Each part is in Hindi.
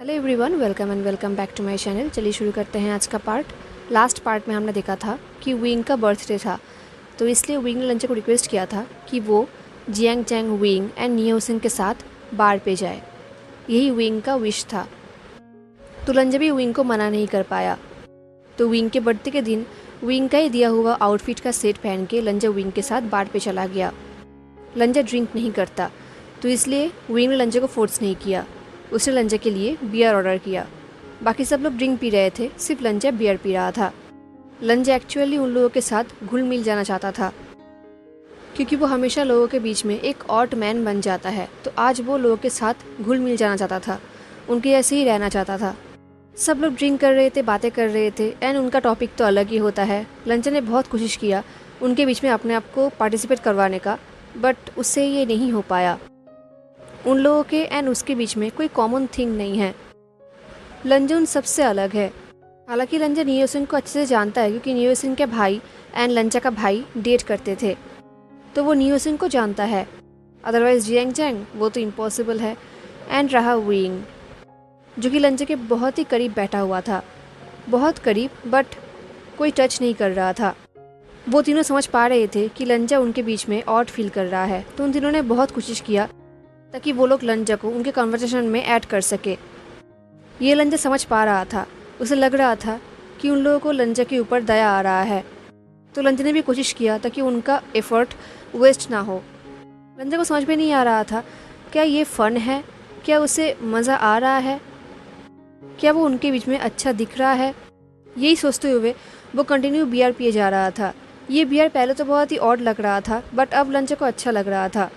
Hello everyone, welcome and welcome back to my channel. चलिए शुरू करते हैं आज का पार्ट। लास्ट पार्ट में हमने देखा था कि विंग का बर्थडे था, तो इसलिए विंग ने लंचा को रिक्वेस्ट किया था कि वो Jiang Chang Wing and Neo Singh के साथ बार पे जाए। यही विंग का विश था। तो लंजा भी विंग को मना नहीं कर पाया। तो विंग के बर्थडे के दिन विंग का ही दिया हुआ आउटफिट का सेट पहन के लंजा विंग के साथ बार पे चला गया। लंजा ड्रिंक नहीं करता, तो इसलिए विंग ने लंजा को फोर्स नहीं किया। उसने लंजा के लिए बियर ऑर्डर किया। बाकी सब लोग ड्रिंक पी रहे थे, सिर्फ लंजा बियर पी रहा था। लंजा एक्चुअली उन लोगों के साथ घुल मिल जाना चाहता था, क्योंकि वो हमेशा लोगों के बीच में एक ऑड मैन बन जाता है। तो आज वो लोगों के साथ घुल मिल जाना चाहता था, उनके जैसे ही रहना चाहता था। सब लोग ड्रिंक कर रहे थे, बातें कर रहे थे, एंड उनका टॉपिक तो अलग ही होता है। लंजा ने बहुत कोशिश किया उनके बीच में अपने आप को पार्टिसिपेट करवाने का, बट उससे ये नहीं हो पाया। उन लोगों के एंड उसके बीच में कोई कॉमन थिंग नहीं है। लंजा उन सबसे अलग है। हालांकि लंजा नियो सिंह को अच्छे से जानता है, क्योंकि नियो सिंह के भाई एंड लंजा का भाई डेट करते थे, तो वो नियो सिंह को जानता है। अदरवाइज जियांग चैंग वो तो इम्पॉसिबल है। एंड रहा विंग, जो कि लंजा के बहुत ही करीब बैठा हुआ था, बहुत करीब, बट कोई टच नहीं कर रहा था। वो तीनों समझ पा रहे थे कि लंजा उनके बीच में ऑड फील कर रहा है, तो उन तीनों ने बहुत कोशिश किया ताकि वो लोग लंजा को उनके कन्वर्सेशन में ऐड कर सके। ये लंजा समझ पा रहा था, उसे लग रहा था कि उन लोगों को लंजा के ऊपर दया आ रहा है, तो लंजा ने भी कोशिश किया ताकि उनका एफर्ट वेस्ट ना हो। लंजा को समझ में नहीं आ रहा था, क्या ये फ़न है, क्या उसे मज़ा आ रहा है, क्या वो उनके बीच में अच्छा दिख रहा है। यही सोचते हुए वो कंटिन्यू बियर पिए जा रहा था। ये बियर पहले तो बहुत ही ऑड लग रहा था, बट अब लंजा को अच्छा लग रहा था।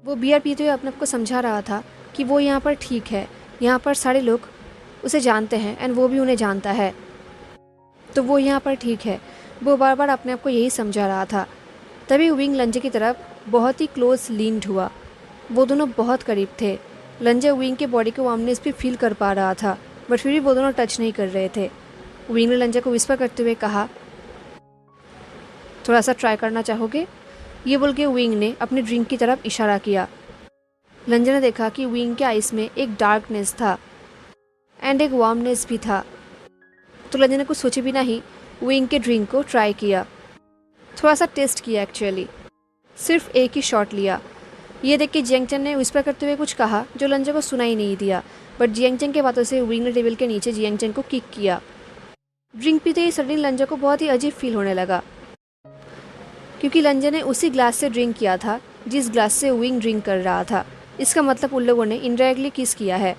वो बियर पीते हुए अपने आप को समझा रहा था कि वो यहाँ पर ठीक है, यहाँ पर सारे लोग उसे जानते हैं एंड वो भी उन्हें जानता है, तो वो यहाँ पर ठीक है। वो बार बार अपने आप को यही समझा रहा था। तभी विंग लंजा की तरफ बहुत ही क्लोज लीन्ड हुआ। वो दोनों बहुत करीब थे। लंजा विंग के बॉडी को वार्मनेस भी फील कर पा रहा था, बट फिर भी वो दोनों टच नहीं कर रहे थे। विंग ने लंजा को विस्पर करते हुए कहा, थोड़ा सा ट्राई करना चाहोगे? ये बोल के विंग ने अपने ड्रिंक की तरफ इशारा किया। लंजा ने देखा कि विंग के आइस में एक डार्कनेस था एंड एक वार्मनेस भी था। तो लंजा ने कुछ सोचे बिना ही विंग के ड्रिंक को ट्राई किया, थोड़ा सा टेस्ट किया। एक्चुअली सिर्फ एक ही शॉट लिया। ये देख के जियांग चैंग ने विस्पर करते हुए कुछ कहा जो लंजा को सुनाई नहीं दिया, बट जियांग चैंग के बातों से विंग ने टेबल के नीचे जियांग चैंग को किक किया। ड्रिंक पीते ही सडनली लंजा को बहुत ही अजीब फील होने लगा, क्योंकि लंजा ने उसी ग्लास से ड्रिंक किया था जिस ग्लास से विंग ड्रिंक कर रहा था। इसका मतलब उन लोगों ने इनडायरेक्टली किस किया है।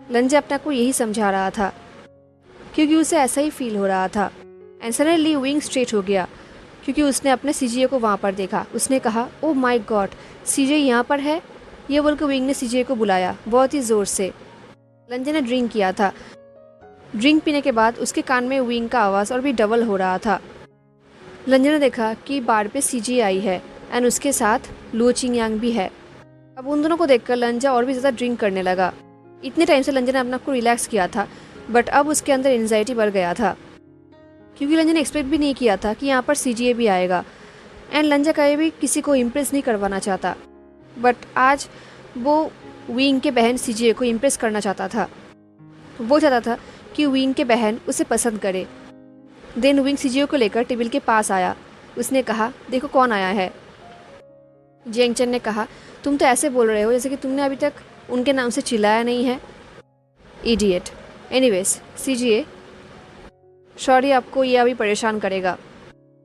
लंजा अपने आप को यही समझा रहा था, क्योंकि उसे ऐसा ही फील हो रहा था। एंड सडनली विंग स्ट्रेट हो गया, क्योंकि उसने अपने सीजे को वहाँ पर देखा। उसने कहा, ओह माय गॉड, सीजे यहाँ पर है। ये बोलकर विंग ने सीजे को बुलाया बहुत ही ज़ोर से। लंजा ने ड्रिंक किया था। ड्रिंक पीने के बाद उसके कान में विंग का आवाज़ और भी डबल हो रहा था। लंजा ने देखा कि बार पे सीजे आई है एंड उसके साथ लुओ चिंगयांग भी है। अब उन दोनों को देखकर लंजा और भी ज़्यादा ड्रिंक करने लगा। इतने टाइम से लंजा ने अपने आप को रिलैक्स किया था, बट अब उसके अंदर एंजाइटी बढ़ गया था, क्योंकि लंजा ने एक्सपेक्ट भी नहीं किया था कि यहाँ पर सीजे भी आएगा। एंड लंजा कभी भी किसी को इम्प्रेस नहीं करवाना चाहता, बट आज वो विंग के बहन सीजे को इम्प्रेस करना चाहता था। वो चाहता था कि विंग के बहन उसे पसंद करे। देन विंग सीजे को लेकर टेबल के पास आया। उसने कहा, देखो कौन आया है। जियांग चैंग ने कहा, तुम तो ऐसे बोल रहे हो जैसे कि तुमने अभी तक उनके नाम से चिल्लाया नहीं है। इडियट। एनीवेज सीजे, सॉरी, आपको ये अभी परेशान करेगा।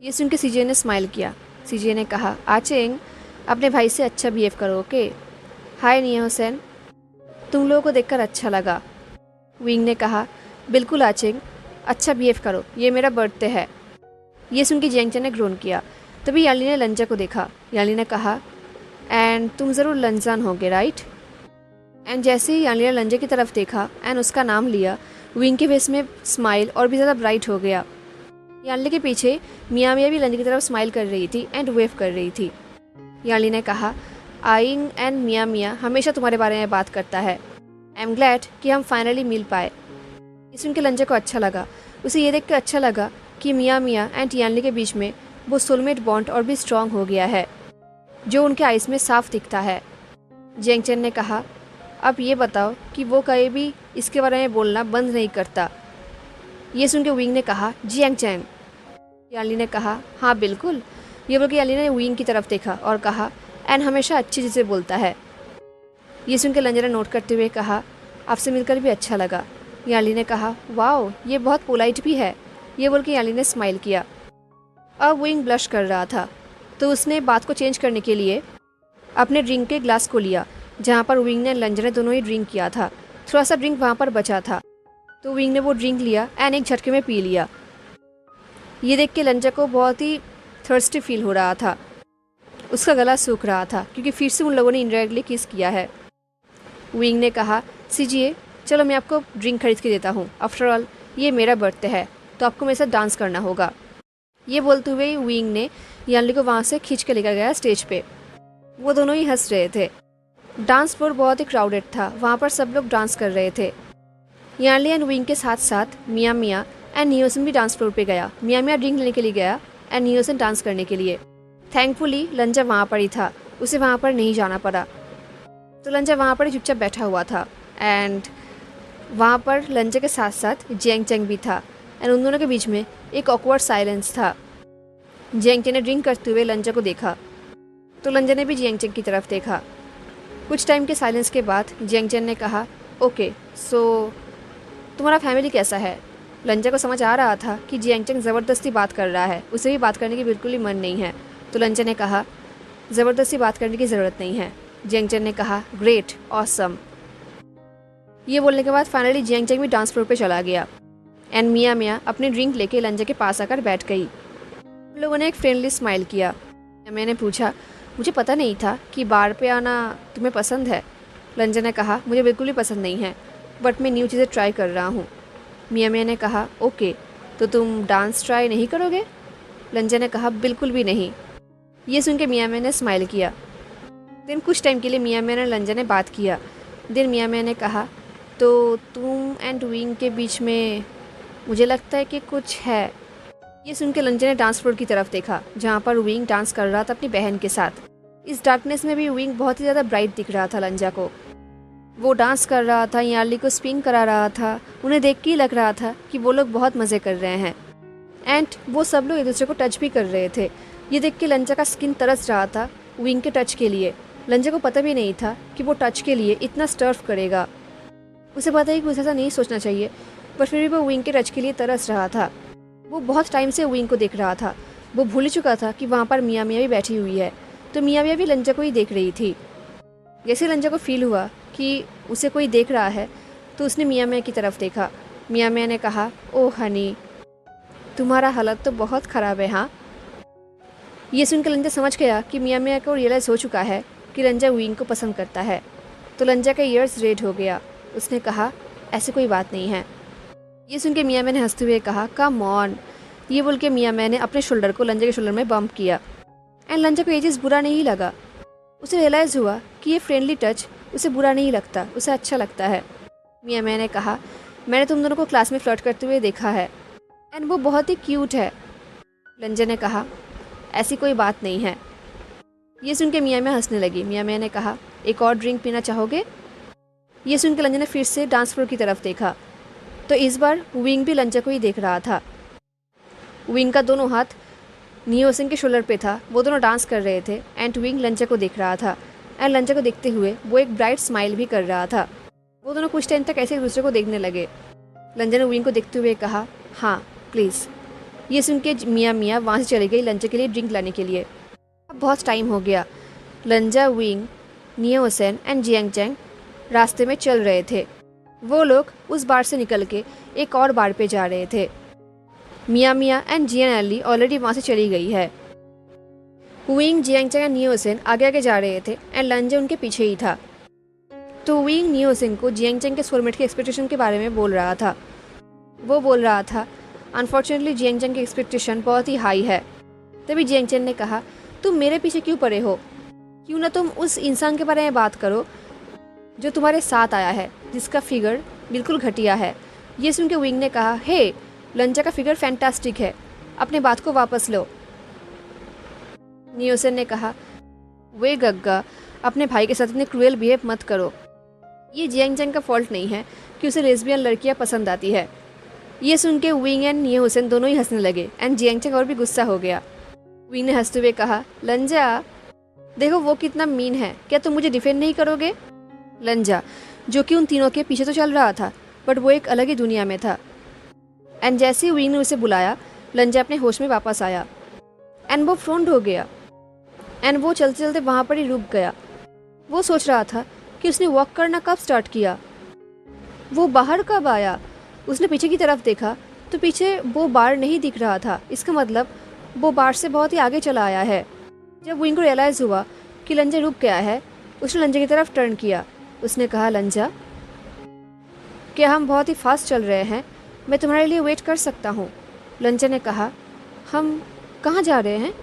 ये सुन के सीजे ने स्माइल किया। सीजे ने कहा, आचेंग, अपने भाई से अच्छा बिहेव करो, ओके। हाय नियो हुसैन, तुम लोगों को देखकर अच्छा लगा। विंग ने कहा, बिल्कुल आचेंग, अच्छा बिहेव करो, ये मेरा बर्थडे है। ये सुन के जियांग चैंग ने ग्रोन किया। तभी याली ने लंजा को देखा। याली ने कहा, एंड तुम ज़रूर लंजान होगे, राइट? एंड जैसे ही याली ने लंजा की तरफ देखा एंड उसका नाम लिया, विंग के फेस में स्माइल और भी ज़्यादा ब्राइट हो गया। याली के पीछे मिया मिया भी लंजा की तरफ स्माइल कर रही थी एंड वेव कर रही थी। याली ने कहा, आइंग एंड मिया मिया हमेशा तुम्हारे बारे में बात करता है। आई एम ग्लैड कि हम फाइनली मिल पाए। ये सुन के लंजा को अच्छा लगा। उसे ये देख कर अच्छा लगा कि मिया मिया एंड याली के बीच में वो सोलमेट बॉन्ड और भी स्ट्रॉन्ग हो गया है, जो उनके आइस में साफ दिखता है। जियांग चैंग ने कहा, अब ये बताओ कि वो कभी भी इसके बारे में बोलना बंद नहीं करता। ये सुन के विंग ने कहा, जियांग चैंग। याली ने कहा, हाँ बिल्कुल। ये बोल के याली ने विंग की तरफ देखा और कहा, एन हमेशा अच्छी चीज़ें बोलता है। ये सुन के लंजा ने नोट करते हुए कहा, आपसे मिलकर भी अच्छा लगा। याली ने कहा, वाओ ये बहुत पोलाइट भी है। ये बोल के याली ने स्माइल किया। अब विंग ब्लश कर रहा था तो उसने बात को चेंज करने के लिए अपने ड्रिंक के ग्लास को लिया जहाँ पर विंग ने लंजा ने दोनों ही ड्रिंक किया था। थोड़ा सा ड्रिंक वहाँ पर बचा था तो विंग ने वो ड्रिंक लिया एंड एक झटके में पी लिया। ये देख के लंजा को बहुत ही थर्स्टी फील हो रहा था। उसका गला सूख रहा था क्योंकि फिर से उन लोगों ने इनडायरेक्टली किस किया है। विंग ने कहा, सीजिए चलो मैं आपको ड्रिंक खरीद के देता हूँ। आफ्टर ऑल ये मेरा बर्थडे है तो आपको मेरे साथ डांस करना होगा। ये बोलते हुए विंग ने यानली को वहाँ से खींच के लेकर गया स्टेज पे। वो दोनों ही हंस रहे थे। डांस फ्लोर बहुत ही क्राउडेड था, वहाँ पर सब लोग डांस कर रहे थे। यानली एंड विंग के साथ साथ मिया मिया एंड नियोसन भी डांस फ्लोर पे गया। मिया मिया ड्रिंक लेने के लिए गया एंड नियोसन डांस करने के लिए। थैंकफुली लंजा वहाँ पर ही था, उसे वहाँ पर नहीं जाना पड़ा। तो लंजा वहाँ पर ही चुपचाप बैठा हुआ था एंड वहाँ पर लंजा के साथ साथ जियांग चैंग भी था एंड उन दोनों के बीच में एक ऑकवर्ड साइलेंस था। जियांग चैंग ने ड्रिंक करते हुए लंजा को देखा तो लंजा ने भी जियांग चैंग की तरफ देखा। कुछ टाइम के साइलेंस के बाद जियांग चैंग ने कहा, ओके सो तुम्हारा फैमिली कैसा है। लंजा को समझ आ रहा था कि जियांग चैंग ज़बरदस्ती बात कर रहा है, उसे भी बात करने की बिल्कुल ही मन नहीं है। तो लंजा ने कहा, ज़बरदस्ती बात करने की ज़रूरत नहीं है। जियांग चैंग ने कहा, ग्रेट ऑसम। ये बोलने के बाद फाइनली जियांग चैंग भी डांस फ्लोर पे चला गया एंड मिया मिया अपनी ड्रिंक लेके लंजा के पास आकर बैठ गई। उन लोगों ने एक फ्रेंडली स्माइल किया। मैंने पूछा, मुझे पता नहीं था कि बार पे आना तुम्हें पसंद है। लंजा ने कहा, मुझे बिल्कुल भी पसंद नहीं है बट मैं न्यू चीज़ें ट्राई कर रहा हूँ। मिया मिया ने कहा, ओके तो तुम डांस ट्राई नहीं करोगे। लंजा ने कहा, बिल्कुल भी नहीं। ये सुन के मिया मिया ने स्माइल किया। देन कुछ टाइम के लिए मिया मिया ने लंजा ने बात किया। देन मिया मिया ने कहा, तो तुम एंड विंग के बीच में मुझे लगता है कि कुछ है। ये सुन के लंजा ने डांस फ्लोर की तरफ देखा जहाँ पर विंग डांस कर रहा था अपनी बहन के साथ। इस डार्कनेस में भी विंग बहुत ही ज़्यादा ब्राइट दिख रहा था लंजा को। वो डांस कर रहा था, यार्ली को स्पिन करा रहा था। उन्हें देख के ही लग रहा था कि वो लोग बहुत मज़े कर रहे हैं एंड वो सब लोग एक दूसरे को टच भी कर रहे थे। ये देख के लंजा का स्किन तरस रहा था विंग के टच के लिए। लंजा को पता भी नहीं था कि वो टच के लिए इतना स्टर्फ करेगा। उसे पता ही कि उसे ऐसा नहीं सोचना चाहिए पर फिर भी वो विंग के टच के लिए तरस रहा था। वो बहुत टाइम से विंग को देख रहा था। वो भूल ही चुका था कि वहाँ पर मिया मिया भी बैठी हुई है तो मिया मिया भी लंजा को ही देख रही थी। जैसे लंजा को फील हुआ कि उसे कोई देख रहा है तो उसने मिया मिया की तरफ देखा। मिया मिया ने कहा, ओह हनी तुम्हारा हालत तो बहुत ख़राब है। हाँ, ये सुनकर लंजा समझ गया कि मिया मिया को रियलाइज़ हो चुका है कि लंजा विंग को पसंद करता है। तो लंजा का ईयर्स रेड हो गया। उसने कहा, ऐसी कोई बात नहीं है। ये सुन के मिया मिया ने हंसते हुए कहा, कम ऑन। ये बोल के मिया मिया ने अपने शोल्डर को लंजा के शोल्डर में बम्प किया एंड लंजा को ये चीज़ बुरा नहीं लगा। उसे रियलाइज़ हुआ कि ये फ्रेंडली टच उसे बुरा नहीं लगता, उसे अच्छा लगता है। मिया मिया ने कहा, मैंने तुम दोनों को क्लास में फ्लर्ट करते हुए देखा है एंड वो बहुत ही क्यूट है। लंजा ने कहा, ऐसी कोई बात नहीं है। ये सुन के मिया मिया हंसने लगी। मिया मिया ने कहा, एक और ड्रिंक पीना चाहोगे। ये सुन के लंजा ने फिर से डांस फ्लोर की तरफ देखा तो इस बार विंग भी लंजा को ही देख रहा था। विंग का दोनों हाथ नियोसन के शोल्डर पे था। वो दोनों डांस कर रहे थे एंड विंग लंजा को देख रहा था एंड लंजा को देखते हुए वो एक ब्राइट स्माइल भी कर रहा था। वो दोनों कुछ टाइम तक ऐसे एक दूसरे को देखने लगे। लंजा ने विंग को देखते हुए कहा, हाँ प्लीज़। ये सुन के मिया मिया वहाँ से चली गई लंजा के लिए ड्रिंक लाने के लिए। अब बहुत टाइम हो गया। लंजा, विंग, नियोसन एंड जियांग चैंग रास्ते में चल रहे थे। वो लोग उस बार से निकल के एक और बार पे जा रहे थे। मिया मिया एंड जियान एली ऑलरेडी वहाँ से चली गई है। विंग, जियांग चैंग एंड नियोसन आगे आगे जा रहे थे एंड लंजा उनके पीछे ही था। तो विंग नियोसन को जियांग चैंग के सोलमेट के एक्सपेक्टेशन के बारे में बोल रहा था। वो बोल रहा था, अनफॉर्चुनेटली जियांग चैंग की एक्सपेक्टेशन बहुत ही हाई है। तभी जियांग चैंग ने कहा, तुम मेरे पीछे क्यों पड़े हो? क्यों ना तुम उस इंसान के बारे में बात करो जो तुम्हारे साथ आया है, जिसका फिगर बिल्कुल घटिया है। ये सुन के विंग ने कहा, हे लंजा का फिगर फैंटास्टिक है, अपने बात को वापस लो। नियोसन ने कहा, वे गग्गा अपने भाई के साथ इतने क्रूएल बिहेव मत करो। ये जियांग चैंग का फॉल्ट नहीं है कि उसे लेस्बियन लड़कियां पसंद आती है। ये सुन के विंग एंड ये हुसैन दोनों ही हंसने लगे एंड जियांग चैंग और भी गुस्सा हो गया। विंग ने हंसते हुए कहा, लंजा देखो वो कितना मीन है, क्या तुम मुझे डिफेंड नहीं करोगे? लंजा, जो कि उन तीनों के पीछे तो चल रहा था बट वो एक अलग ही दुनिया में था। एंड जैसे ही विंग ने उसे बुलाया, लंजा अपने होश में वापस आया एंड वो फ्रोंड हो गया एंड वो चलते चलते वहाँ पर ही रुक गया। वो सोच रहा था कि उसने वॉक करना कब स्टार्ट किया, वो बाहर कब आया। उसने पीछे की तरफ देखा तो पीछे वो बार नहीं दिख रहा था। इसका मतलब वो बार से बहुत ही आगे चला आया है। जब विंग को रियलाइज़ हुआ कि लंजा रुक गया है, उसने लंजा की तरफ टर्न किया। उसने कहा, लंजा क्या हम बहुत ही फास्ट चल रहे हैं, मैं तुम्हारे लिए वेट कर सकता हूँ। लंजा ने कहा, हम कहाँ जा रहे हैं?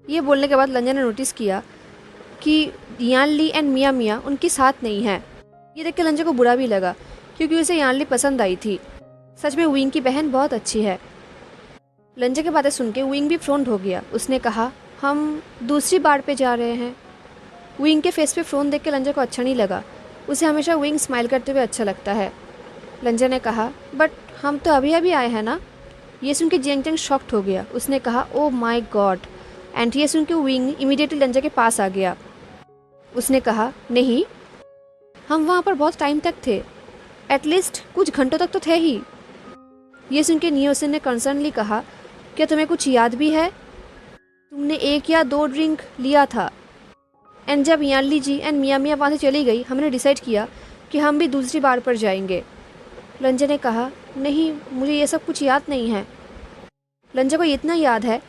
ये बोलने के बाद लंजा ने नोटिस किया कि यान ली एंड मिया मिया उनके साथ नहीं है। ये देख के लंजा को बुरा भी लगा क्योंकि उसे यान ली पसंद आई थी। सच में विंग की बहन बहुत अच्छी है। लंजा की बातें सुन के विंग भी फ्रोन्ड हो गया। उसने कहा, हम दूसरी बार पे जा रहे हैं। विंग के फेस पे फ्रोन देख के लंजा को अच्छा नहीं लगा। उसे हमेशा विंग स्माइल करते हुए अच्छा लगता है। लंजा ने कहा, बट हम तो अभी अभी आए हैं ना। ये सुन के जियांग चैंग शॉक्ड हो गया। उसने कहा, ओ माई गॉड। एंड ये सुन के विंग इमीडिएटली लंजा के पास आ गया। उसने कहा, नहीं, हम वहाँ पर बहुत टाइम तक थे, एटलीस्ट कुछ घंटों तक तो थे ही। ये सुन के नियोसिन ने कंसर्नली कहा, क्या तुम्हें कुछ याद भी है? तुमने 1 या 2 ड्रिंक लिया था। एंड जब यानली जी एंड मिया मिया वहाँ से चली गई, हमने डिसाइड किया कि हम भी दूसरी बार पर जाएंगे। लंजा ने कहा, नहीं, मुझे ये सब कुछ याद नहीं है। लंजा को इतना याद है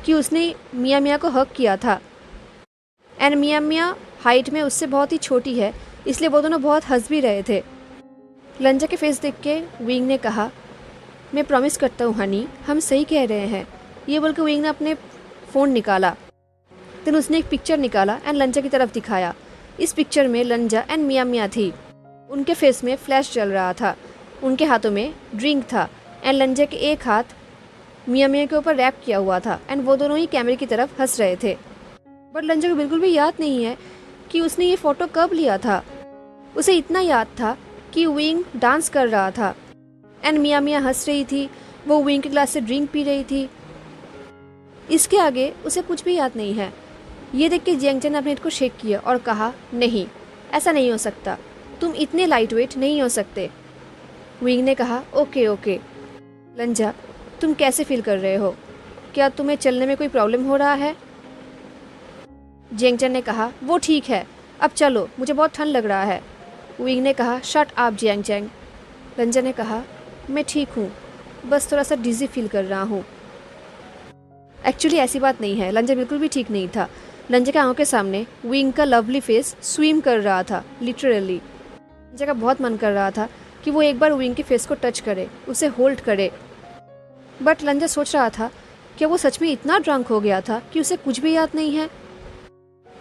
कि उसने मिया मिया को हक किया था एंड मिया मिया हाइट में उससे बहुत ही छोटी है, इसलिए वो दोनों बहुत हंस भी रहे थे। लंजा के फेस देख के विंग ने कहा, मैं प्रॉमिस करता हूँ हनी, हम सही कह रहे हैं। ये बोल के विंग ने अपने फ़ोन निकाला। फिर उसने एक पिक्चर निकाला एंड लंजा की तरफ दिखाया। इस पिक्चर में लंजा एंड मिया मिया थी। उनके फेस में फ्लैश चल रहा था, उनके हाथों में ड्रिंक था एंड लंजा के एक हाथ मिया मिया के ऊपर रैप किया हुआ था एंड वो दोनों ही कैमरे की तरफ हंस रहे थे। बट लंजा को बिल्कुल भी याद नहीं है कि उसने ये फ़ोटो कब लिया था। उसे इतना याद था कि विंग डांस कर रहा था एंड मिया मिया हंस रही थी, वो विंग के ग्लास से ड्रिंक पी रही थी। इसके आगे उसे कुछ भी याद नहीं है। ये देख के जियांग चैंग ने अपने हेड को शेक किया और कहा, नहीं, ऐसा नहीं हो सकता, तुम इतने लाइट वेट नहीं हो सकते। विंग ने कहा, ओके ओके। लंजा, तुम कैसे फील कर रहे हो? क्या तुम्हें चलने में कोई प्रॉब्लम हो रहा है? जियांग चैंग ने कहा, वो ठीक है, अब चलो, मुझे बहुत ठंड लग रहा है। विंग ने कहा, शट अप जियांग चैंग। लंजा ने कहा, मैं ठीक हूँ, बस थोड़ा सा डिजी फील कर रहा हूँ। एक्चुअली ऐसी बात नहीं है, लंजा बिल्कुल भी ठीक नहीं था। लंजा के आंखों के सामने विंग का लवली फेस स्विम कर रहा था, लिटरली। लंजा का बहुत मन कर रहा था कि वो एक बार विंग के फेस को टच करे, उसे होल्ड करे। बट लंजा सोच रहा था कि वो सच में इतना ड्रंक हो गया था कि उसे कुछ भी याद नहीं है।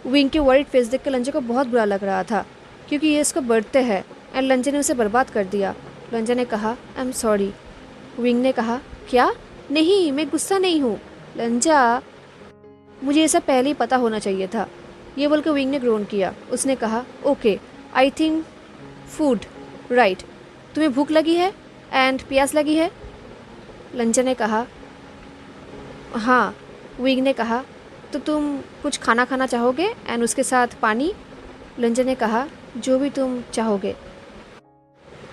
विंग के वरीड फेस देख कर लंजा को बहुत बुरा लग रहा था क्योंकि ये इसका बर्थडे है एंड लंजा ने उसे बर्बाद कर दिया। लंजा ने कहा, आई एम सॉरी। विंग ने कहा, क्या? नहीं, मैं गुस्सा नहीं हूँ। लंजा, मुझे ये सब पहले ही पता होना चाहिए था। ये बोलकर विंग ने ग्रोन किया। उसने कहा, okay, I think food, right. तुम्हें भूख लगी है एंड प्यास लगी है? लंजा ने कहा, हाँ। विंग ने कहा, तो तुम कुछ खाना खाना चाहोगे एंड उसके साथ पानी? लंजा ने कहा, जो भी तुम चाहोगे।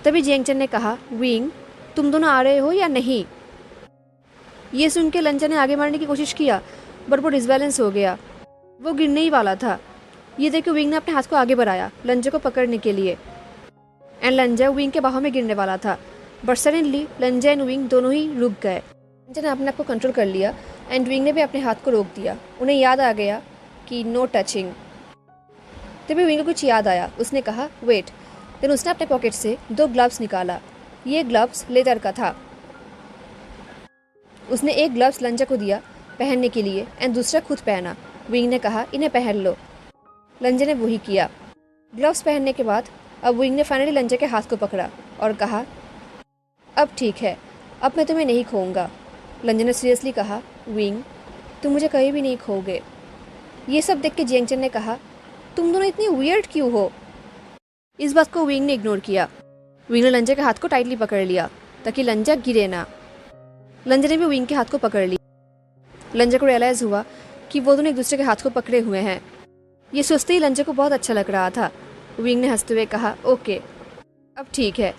तभी जियांग चैंग ने कहा, विंग, तुम दोनों आ रहे हो या नहीं? ये सुन के लंजा ने आगे मारने की कोशिश किया बट वो डिसबैलेंस हो गया, वो गिरने ही वाला था। ये देख के विंग ने अपने हाथ को आगे बढ़ाया लंजा को पकड़ने के लिए एंड लंजा विंग के बाहों में गिरने वाला था। बट सडनली लंजा एंड विंग दोनों ही रुक गए। लंजा ने अपने आप को कंट्रोल कर लिया एंड विंग ने भी अपने हाथ को रोक दिया। उन्हें याद आ गया कि नो टचिंग। तभी विंग को कुछ याद आया। उसने कहा, वेट। फिर उसने अपने पॉकेट से 2 ग्लव्स निकाला। ये ग्लव्स लेदर का था। उसने एक ग्लव्स लंजा को दिया पहनने के लिए एंड दूसरा खुद पहना। विंग ने कहा, इन्हें पहन लो। लंजा ने वही किया। ग्लव्स पहनने के बाद अब विंग ने फाइनली लंजा के हाथ को पकड़ा और कहा, अब ठीक है, अब मैं तुम्हें नहीं खोऊंगा। लंजा ने सीरियसली कहा, विंग, तुम मुझे कहीं भी नहीं खोओगे। ये सब देख के जियांग चैंग ने कहा, तुम दोनों इतनी वियर्ड क्यों हो? इस बात को विंग ने इग्नोर किया। विंग ने लंजा के हाथ को टाइटली पकड़ लिया ताकि लंजा गिरे ना। लंजा ने भी विंग के हाथ को पकड़ लिया। लंजा को रियलाइज़ हुआ कि वो दोनों एक दूसरे के हाथ को पकड़े हुए हैं। ये सोचते ही लंजा को बहुत अच्छा लग रहा था। विंग ने हंसते हुए कहा, ओके अब ठीक है।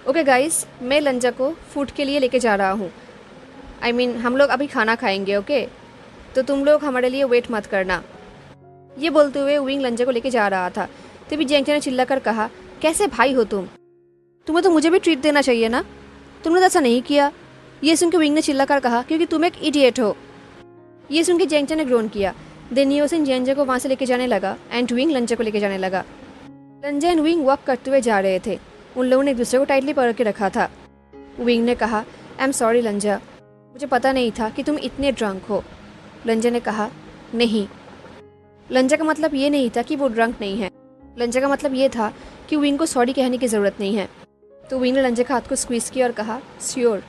ओके गाइस, मैं लंजा को फूड के लिए लेके जा रहा हूँ। हम लोग अभी खाना खाएंगे, ओके? तो तुम लोग हमारे लिए वेट मत करना। ये बोलते हुए विंग लंजा को लेके जा रहा था। तभी जेंगचा ने चिल्लाकर कहा, कैसे भाई हो तुम? तुम्हें तो मुझे भी ट्रीट देना चाहिए ना, तुमने तो ऐसा नहीं किया। ये सुन के विंग ने चिल्लाकर कहा, क्योंकि तुम एक इडियट हो। ये सुन के जेंगचा ने ग्रोन किया। देन नियोसिन जेंजा को वहाँ से लेके जाने लगा एंड विंग लंजा को लेके जाने लगा। लंजा एंड विंग वॉक करते हुए जा रहे थे। उन लोगों ने एक दूसरे को टाइटली पकड़ के रखा था। विंग ने कहा, आई एम सॉरी लंजा, मुझे पता नहीं था कि तुम इतने ड्रंक हो। लंजा ने कहा, नहीं। लंजा का मतलब ये नहीं था कि वो ड्रंक नहीं है। लंजा का मतलब ये था कि विंग को सॉरी कहने की ज़रूरत नहीं है। तो विंग ने लंजा का हाथ को स्क्वीज़ किया और कहा, श्योर।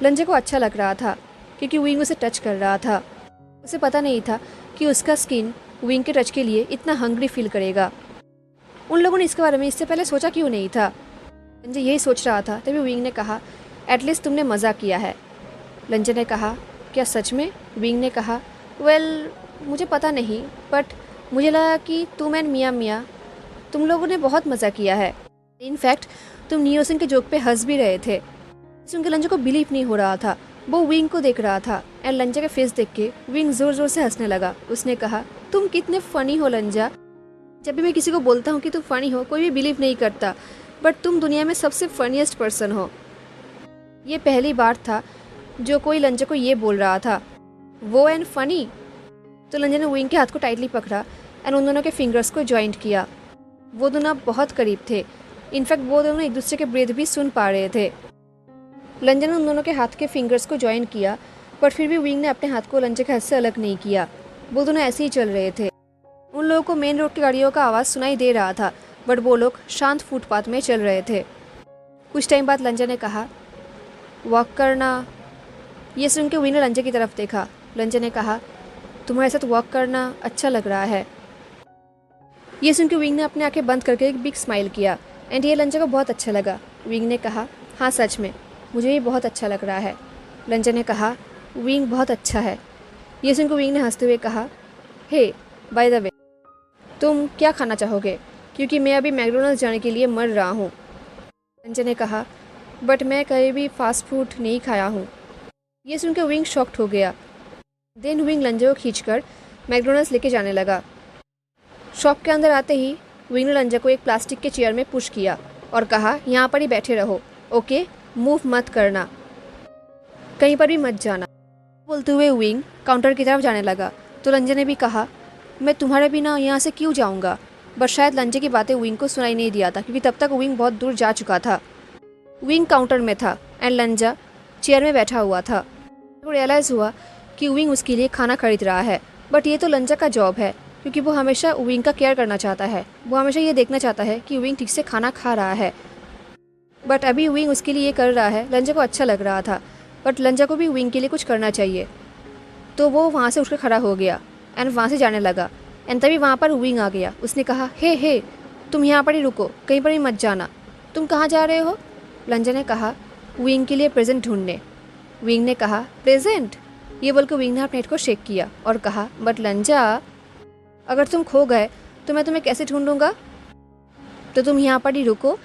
लंजा को अच्छा लग रहा था क्योंकि विंग उसे टच कर रहा था। उसे पता नहीं था कि उसका स्किन विंग के टच के लिए इतना हंग्री फील करेगा। उन लोगों ने इसके बारे में इससे पहले सोचा क्यों नहीं था? लंजा यही सोच रहा था। तभी विंग ने कहा, एटलीस्ट तुमने मज़ा किया है। लंजा ने कहा, क्या सच में? विंग ने कहा, वेल मुझे पता नहीं, बट मुझे लगा कि तुम एंड मिया तुम लोगों ने बहुत मज़ा किया है। इनफैक्ट तुम नियोसिन के जोक पे हंस भी रहे थे। सुन के लंजा को बिलीव नहीं हो रहा था। वो विंग को देख रहा था एंड लंजा के फेस देख के विंग ज़ोर ज़ोर से हंसने लगा। उसने कहा, तुम कितने फ़नी हो लंजा। जब भी मैं किसी को बोलता हूँ कि तुम फ़नी हो, कोई भी बिलीव नहीं करता, बट तुम दुनिया में सबसे फ़नीएस्ट पर्सन हो। ये पहली बार था जो कोई लंजा को ये बोल रहा था, वो एंड फ़नी। तो लंजा ने विंग के हाथ को टाइटली पकड़ा एंड उन दोनों के फिंगर्स को जॉइंट किया। वो दोनों बहुत करीब थे। इनफैक्ट वो दोनों एक दूसरे के ब्रीथ भी सुन पा रहे थे। लंजा ने उन दोनों के हाथ के फिंगर्स को जॉइन किया, बट फिर भी विंग ने अपने हाथ को लंजा के हाथ से अलग नहीं किया। वो दोनों ऐसे ही चल रहे थे। उन लोगों को मेन रोड की गाड़ियों का आवाज़ सुनाई दे रहा था, बट वो लोग शांत फुटपाथ में चल रहे थे। कुछ टाइम बाद लंजा ने कहा, वॉक करना। ये सुन के विंग ने लंजा की तरफ देखा। लंजा ने कहा, तुम्हारे साथ वॉक करना अच्छा लग रहा है। ये सुन के विंग ने अपनी आंखें बंद करके एक बिग स्माइल किया एंड ये लंजा को बहुत अच्छा लगा। विंग ने कहा, हाँ सच में मुझे ये बहुत अच्छा लग रहा है। लंजा ने कहा, विंग बहुत अच्छा है। ये सुन के विंग ने हंसते हुए कहा, हे बाय द वे, तुम क्या खाना चाहोगे? क्योंकि मैं अभी मैकडोनल्ड्स जाने के लिए मर रहा हूँ। लंजा ने कहा, बट मैं कहीं भी फास्ट फूड नहीं खाया हूँ। ये सुन के विंग शॉक्ड हो गया। देन विंग लंजा को खींचकर मैकडोनल्ड्स लेके जाने लगा। शॉप के अंदर आते ही विंग ने लंजा को एक प्लास्टिक के चेयर में पुश किया और कहा, यहाँ पर ही बैठे रहो, ओके? मूव मत करना, कहीं पर भी मत जाना। बोलते हुए विंग काउंटर की तरफ जाने लगा। तो लंजा ने भी कहा, मैं तुम्हारे बिना यहाँ से क्यों जाऊँगा? बट शायद लंजा की बातें विंग को सुनाई नहीं दिया था क्योंकि तब तक विंग बहुत दूर जा चुका था। विंग काउंटर में था एंड लंजा चेयर में बैठा हुआ था। वो रियलाइज़ हुआ कि विंग उसके लिए खाना खरीद रहा है, बट ये तो लंजा का जॉब है क्योंकि वो हमेशा विंग का केयर करना चाहता है। वो हमेशा ये देखना चाहता है कि विंग ठीक से खाना खा रहा है। बट अभी विंग उसके लिए ये कर रहा है। लंजा को अच्छा लग रहा था, बट लंजा को भी विंग के लिए कुछ करना चाहिए। तो वो वहाँ से उठकर खड़ा हो गया एंड वहाँ से जाने लगा। एंड तभी वहाँ पर विंग आ गया। उसने कहा, हे तुम यहाँ पर ही रुको, कहीं पर भी मत जाना। तुम कहाँ जा रहे हो? लंजा ने कहा, विंग के लिए प्रेजेंट ढूंढने। विंग ने कहा, प्रेजेंट? ये बोलकर विंग ने अपने हेड को शेक किया और कहा, बट लंजा, अगर तुम खो गए तो मैं तुम्हें कैसे ढूंढूंगा? तो तुम यहाँ पर ही रुको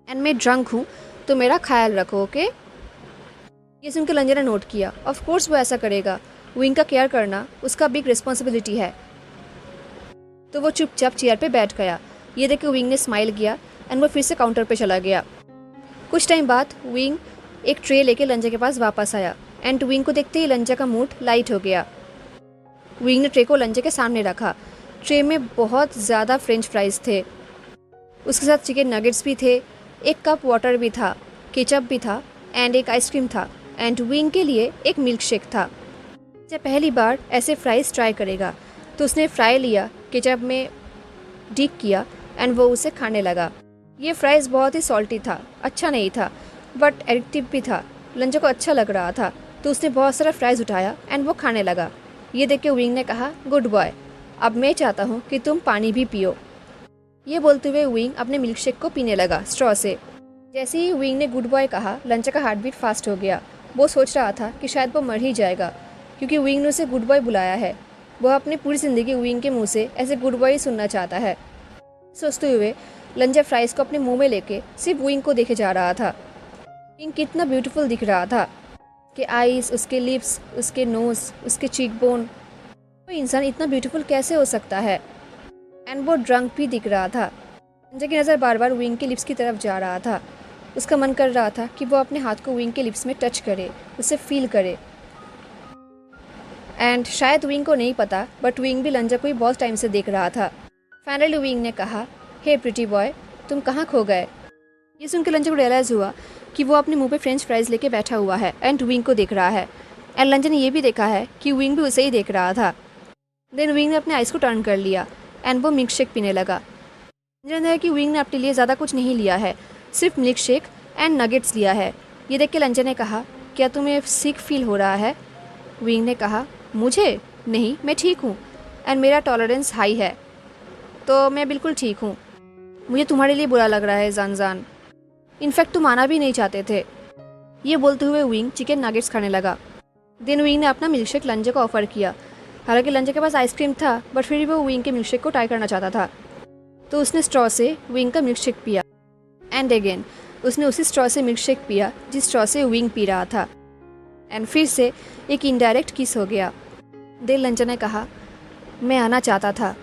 एंड मैं ड्रंक हूँ तो मेरा ख्याल रखो, ओके? ये सुनकर लंजा ने नोट किया। ऑफ कोर्स वो ऐसा करेगा। विंग का केयर करना उसका बिग रिस्पॉन्सिबिलिटी है। तो वो चुपचाप चेयर पे बैठ गया। ये देख के विंग ने स्माइल किया एंड वो फिर से काउंटर पे चला गया। कुछ टाइम बाद विंग एक ट्रे लेके लंजा के पास वापस आया एंड विंग को देखते ही लंजा का मूड लाइट हो गया। विंग ने ट्रे को लंजा के सामने रखा। ट्रे में बहुत ज़्यादा फ्रेंच फ्राइज़ थे, उसके साथ चिकन नगेट्स भी थे, एक कप वाटर भी था, केचप भी था एंड एक आइसक्रीम था एंड विंग के लिए एक मिल्क शेक था। जब पहली बार ऐसे फ्राइज़ ट्राई करेगा तो उसने फ्राई लिया, केचप में डिप किया एंड वो उसे खाने लगा। ये फ्राइज़ बहुत ही सॉल्टी था, अच्छा नहीं था, बट एडिक्टिव भी था। लंजा को अच्छा लग रहा था तो उसने बहुत सारा फ्राइज़ उठाया एंड वो खाने लगा। ये देख के विंग ने कहा, गुड बॉय, अब मैं चाहता हूँ कि तुम पानी भी पियो। ये बोलते हुए विंग अपने मिल्क शेक को पीने लगा स्ट्रॉ से। जैसे ही विंग ने गुड बॉय कहा, लंचा का हार्ट बीट फास्ट हो गया। वो सोच रहा था कि शायद वो मर ही जाएगा, क्योंकि विंग ने उसे गुड बॉय बुलाया है। वह अपनी पूरी ज़िंदगी विंग के मुंह से ऐसे गुड बॉय ही सुनना चाहता है। सोचते हुए लंचा फ्राइज़ को अपने मुंह में लेके सिर्फ विंग को देखे जा रहा था। विंग कितना ब्यूटीफुल दिख रहा था, उसके आईज, उसके लिप्स, उसके नोज़, उसके चीक बोन। कोई इंसान इतना ब्यूटीफुल कैसे हो सकता है। एंड वो ड्रंक भी दिख रहा था। लंचा की नज़र बार बार विंग के लिप्स की तरफ जा रहा था। उसका मन कर रहा था कि वो अपने हाथ को विंग के लिप्स में टच करे, उसे फील करे। एंड शायद विंग को नहीं पता, बट विंग भी लंचा को ही बहुत टाइम से देख रहा था। फाइनली विंग ने कहा, हे प्रिटी बॉय, तुम कहाँ खो गए। ये सुन के लंचा को रियलाइज़ हुआ कि वो अपने मुंह पे फ्रेंच फ्राइज़ लेके बैठा हुआ है एंड विंग को देख रहा है। एंड लंचा ने ये भी देखा है कि विंग भी उसे ही देख रहा था। देन विंग ने अपने आइस को टर्न कर लिया एंड वो मिल्क शेक पीने लगा। लंचा है कि विंग ने अपने लिए ज़्यादा कुछ नहीं लिया है, सिर्फ मिल्क शेक एंड नगेट्स लिया है। ये देख के लंचा ने कहा, क्या तुम्हें सिक फील हो रहा है। विंग ने कहा, मुझे नहीं, मैं ठीक हूँ एंड मेरा टॉलरेंस हाई है, तो मैं बिल्कुल ठीक हूँ। मुझे तुम्हारे लिए बुरा लग रहा है जान। इनफैक्ट तुम आना भी नहीं चाहते थे। ये बोलते हुए विंग चिकन नगेट्स खाने लगा। देन विंग ने अपना मिल्क शेक लंचा को ऑफर किया। हालांकि लंचा के पास आइसक्रीम था, बट फिर भी वो विंग के मिल्क शेक को ट्राई करना चाहता था, तो उसने स्ट्रॉ से विंग का मिल्क शेक पिया। एंड अगेन उसने उसी स्ट्रॉ से मिल्क शेक पिया जिस स्ट्रॉ से विंग पी रहा था। एंड फिर से एक इनडायरेक्ट किस हो गया। देन लंचा ने कहा, मैं आना चाहता था,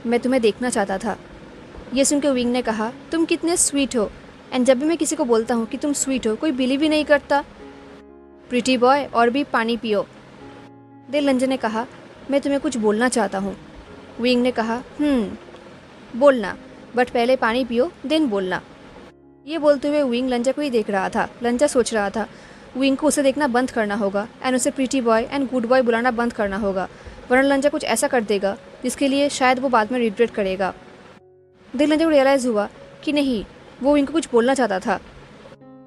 मैं तुम्हें देखना चाहता था। ये सुन के विंग ने कहा, तुम कितने स्वीट हो, एंड जब भी मैं किसी को बोलता हूँ कि तुम स्वीट हो, कोई बिलीव ही नहीं करता। प्रिटी बॉय, और भी पानी पियो। देन लंचा ने कहा, मैं तुम्हें कुछ बोलना चाहता हूँ। विंग ने कहा, बोलना, बट पहले पानी पियो देन बोलना। ये बोलते हुए विंग लंचा को ही देख रहा था। लंचा सोच रहा था विंग को उसे देखना बंद करना होगा एंड उसे pretty boy and good boy बुलाना बंद करना होगा, वरना लंचा कुछ ऐसा कर देगा जिसके लिए शायद वो बाद में रिग्रेट करेगा। देन लंचा को रियलाइज़ हुआ कि नहीं, वो विंग को कुछ बोलना चाहता था,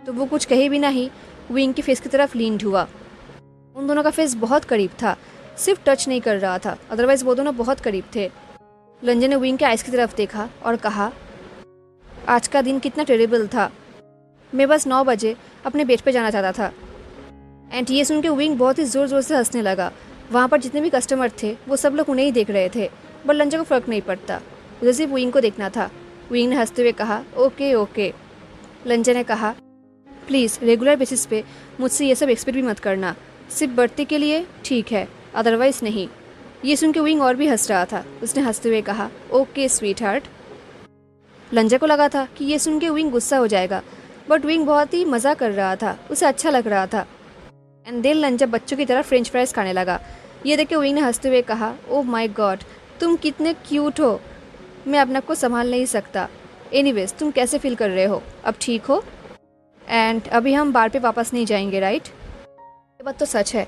तो वो कुछ कहे भी नहीं विंग के फेस की तरफ लीन्ड हुआ। उन दोनों का फेस बहुत करीब था, सिर्फ टच नहीं कर रहा था, अदरवाइज वो दोनों बहुत करीब थे। लंचा ने विंग के आइस की तरफ देखा और कहा, आज का दिन कितना टेरेबल था, मैं बस 9 बजे अपने बेड पे जाना चाहता था। एंड ये सुन के विंग बहुत ही ज़ोर ज़ोर से हंसने लगा। वहाँ पर जितने भी कस्टमर थे वो सब लोग उन्हें ही देख रहे थे, बट लंचा को फ़र्क नहीं पड़ता, उसे सिर्फ विंग को देखना था। विंग ने हंसते हुए कहा, ओके ओके। लंचा ने कहा, प्लीज़ रेगुलर बेसिस पे मुझसे ये सब एक्सपेक्ट भी मत करना, सिर्फ बर्थडे के लिए ठीक है, अदरवाइज़ नहीं। ये सुन के विंग और भी हंस रहा था। उसने हंसते हुए कहा, ओके स्वीट हार्ट। लंचा को लगा था कि ये सुन के विंग गुस्सा हो जाएगा, बट विंग बहुत ही मज़ा कर रहा था, उसे अच्छा लग रहा था। एंड देन लंचा बच्चों की तरह फ्रेंच फ्राइज़ खाने लगा। ये देख के विंग ने हंसते हुए कहा, ओह माय गॉड, तुम कितने क्यूट हो, मैं अपने आप को संभाल नहीं सकता। एनीवेज, तुम कैसे फील कर रहे हो, अब ठीक हो। एंड अभी हम बार पे वापस नहीं जाएंगे, राइट। ये बात तो सच है,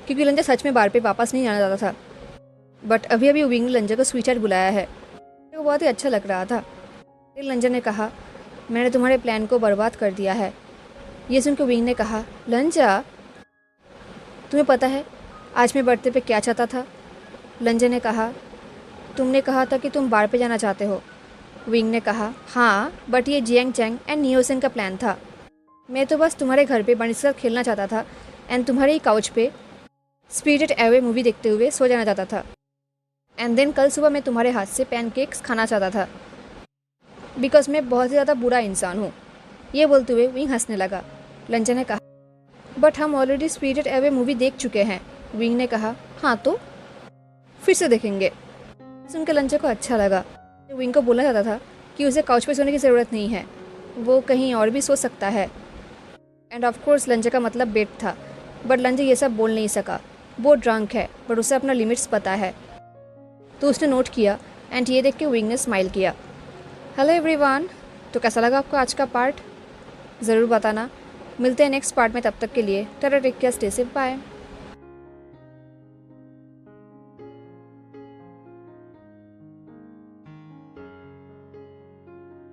क्योंकि लंचा सच में बार पे वापस नहीं जाना चाहता था, बट अभी अभी विंग ने लंचा को स्वीट हार्ट बुलाया है, वो बहुत ही अच्छा लग रहा था। फिर लंचा ने कहा, मैंने तुम्हारे प्लान को बर्बाद कर दिया है। ये सुन के विंग ने कहा, लंचा तुम्हें पता है आज मैं बर्थडे पे क्या चाहता था। लंचा ने कहा, तुमने कहा था कि तुम बार पे जाना चाहते हो। विंग ने कहा, हाँ, बट ये जियांग चैंग एंड नियोसन का प्लान था। मैं तो बस तुम्हारे घर पे बंडी के साथ खेलना चाहता था एंड तुम्हारे ही काउच पे स्पिरिटेड अवे मूवी देखते हुए सो जाना चाहता था। एंड देन कल सुबह मैं तुम्हारे हाथ से पैनकेक्स खाना चाहता था, बिकॉज मैं बहुत ही ज़्यादा बुरा इंसान हूँ। ये बोलते हुए विंग हंसने लगा। लंचा ने कहा, बट हम ऑलरेडी स्पिरिटेड अवे मूवी देख चुके हैं। विंग ने कहा, हाँ तो फिर से देखेंगे। सुनकर लंचा को अच्छा लगा। विंग को बोलना चाहता था कि उसे काउच पे सोने की ज़रूरत नहीं है, वो कहीं और भी सो सकता है। एंड ऑफ कोर्स लंचा का मतलब बेड था, बट लंचा ये सब बोल नहीं सका। वो ड्रंक है, बट उसे अपना लिमिट्स पता है, तो उसने नोट किया। एंड ये देख के विंग ने स्माइल किया। हेलो एवरीवन, तो कैसा लगा आपको आज का पार्ट, ज़रूर बताना। मिलते हैं नेक्स्ट पार्ट में, तब तक के लिए tata, take care, stay safe, bye.